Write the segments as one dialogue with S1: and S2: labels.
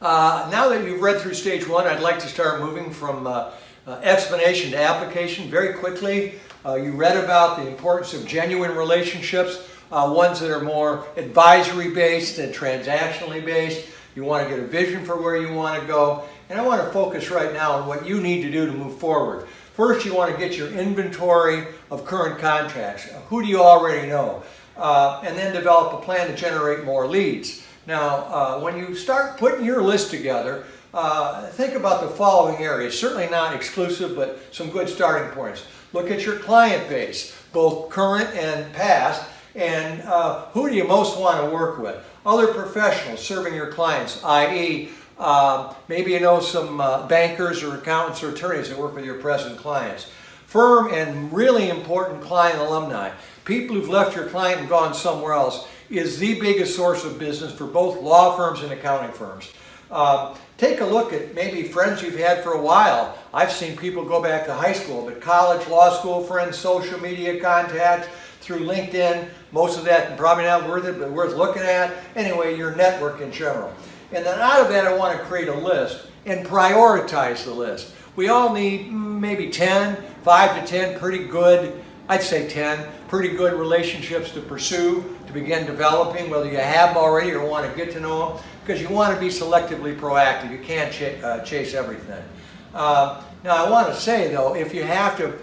S1: Now that you've read through stage one, I'd like to start moving from explanation to application very quickly. You read about the importance of genuine relationships, ones that are more advisory based and transactionally based. You want to get a vision for where you want to go. And I want to focus right now on what you need to do to move forward. First, you want to get your inventory of current contacts. Who do you already know? And then develop a plan to generate more leads. Now, when you start putting your list together, think about the following areas. Certainly not exclusive, but some good starting points. Look at your client base, both current and past, and who do you most want to work with? Other professionals serving your clients, i.e., maybe you know some bankers or accountants or attorneys that work with your present clients. Firm and really important client alumni. People who've left your client and gone somewhere else is the biggest source of business for both law firms and accounting firms. Take a look at maybe friends you've had for a while. I've seen people go back to high school, but college, law school friends, social media contacts, through LinkedIn, most of that probably not worth it, but worth looking at. Anyway, your network in general. And then out of that, I want to create a list and prioritize the list. We all need maybe 10, 5 to 10 pretty good, I'd say 10, pretty good relationships to pursue, to begin developing, whether you have them already or want to get to know them, because you want to be selectively proactive. You can't chase everything. Now, I want to say, though, if you have to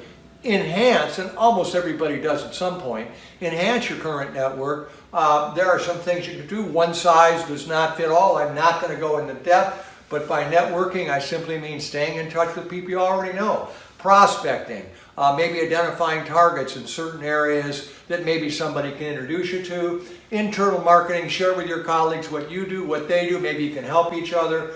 S1: enhance, and almost everybody does at some point, enhance your current network, there are some things you can do. One size does not fit all. I'm not going to go into depth, but by networking, I simply mean staying in touch with people you already know. Prospecting, maybe identifying targets in certain areas that maybe somebody can introduce you to. Internal marketing, share with your colleagues what you do, what they do. Maybe you can help each other.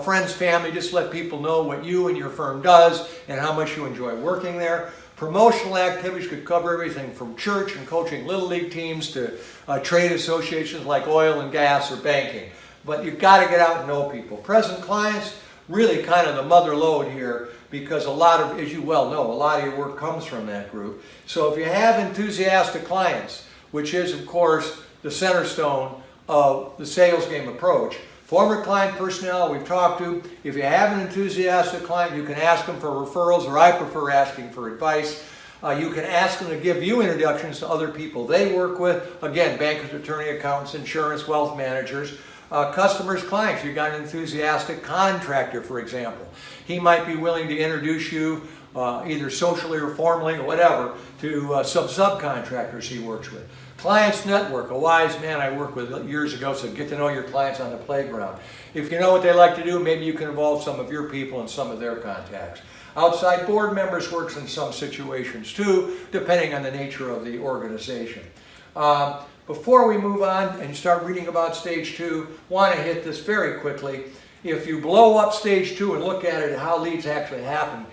S1: Friends, family, just let people know what you and your firm does and how much you enjoy working there. Promotional activities could cover everything from church and coaching little league teams to trade associations like oil and gas or banking. But you've got to get out and know people. Present clients, really kind of the mother lode here, because a lot of, as you well know, a lot of your work comes from that group. So if you have enthusiastic clients, which is of course the center stone of the sales game approach, former client personnel we've talked to, if you have an enthusiastic client, you can ask them for referrals, or I prefer asking for advice. You can ask them to give you introductions to other people they work with. Again, bankers, attorney, accountants, insurance, wealth managers. Customers, clients, you got an enthusiastic contractor, for example. He might be willing to introduce you either socially or formally or whatever to some subcontractors he works with. Clients network, a wise man I worked with years ago said, get to know your clients on the playground. If you know what they like to do, maybe you can involve some of your people in some of their contacts. Outside board members works in some situations too, depending on the nature of the organization. Before we move on and start reading about stage two, want to hit this very quickly. If you blow up stage two and look at it and how leads actually happen,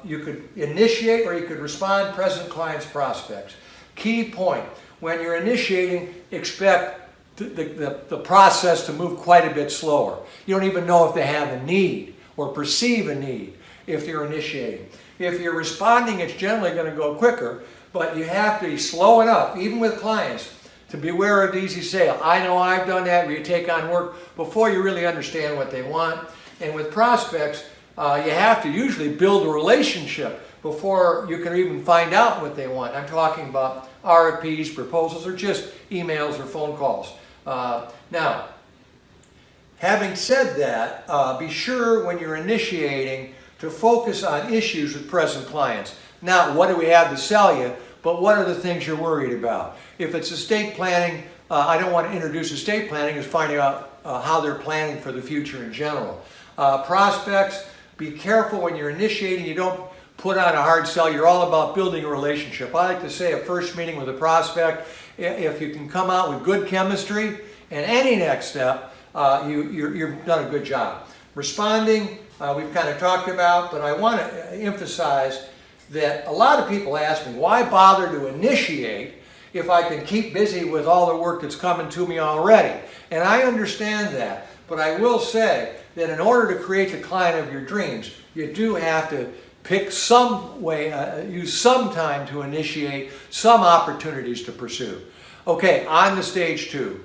S1: you could initiate or you could respond present clients, prospects. Key point, when you're initiating, expect the process to move quite a bit slower. You don't even know if they have a need or perceive a need if you're initiating. If you're responding, it's generally going to go quicker, but you have to be slow enough, even with clients, to beware of the easy sale. I know I've done that, where you take on work before you really understand what they want. And with prospects, you have to usually build a relationship before you can even find out what they want. I'm talking about RFPs, proposals, or just emails or phone calls. Now, having said that, be sure when you're initiating to focus on issues with present clients. Not what do we have to sell you, but what are the things you're worried about. If it's estate planning, I don't want to introduce estate planning as finding out how they're planning for the future in general. Prospects, be careful when you're initiating. You don't put on a hard sell. You're all about building a relationship. I like to say a first meeting with a prospect, if you can come out with good chemistry and any next step, you've done a good job. Responding, we've kind of talked about, but I want to emphasize that a lot of people ask me, why bother to initiate if I can keep busy with all the work that's coming to me already? And I understand that, but I will say that in order to create the client of your dreams, you do have to pick some way, use some time to initiate some opportunities to pursue. Okay, on to stage two.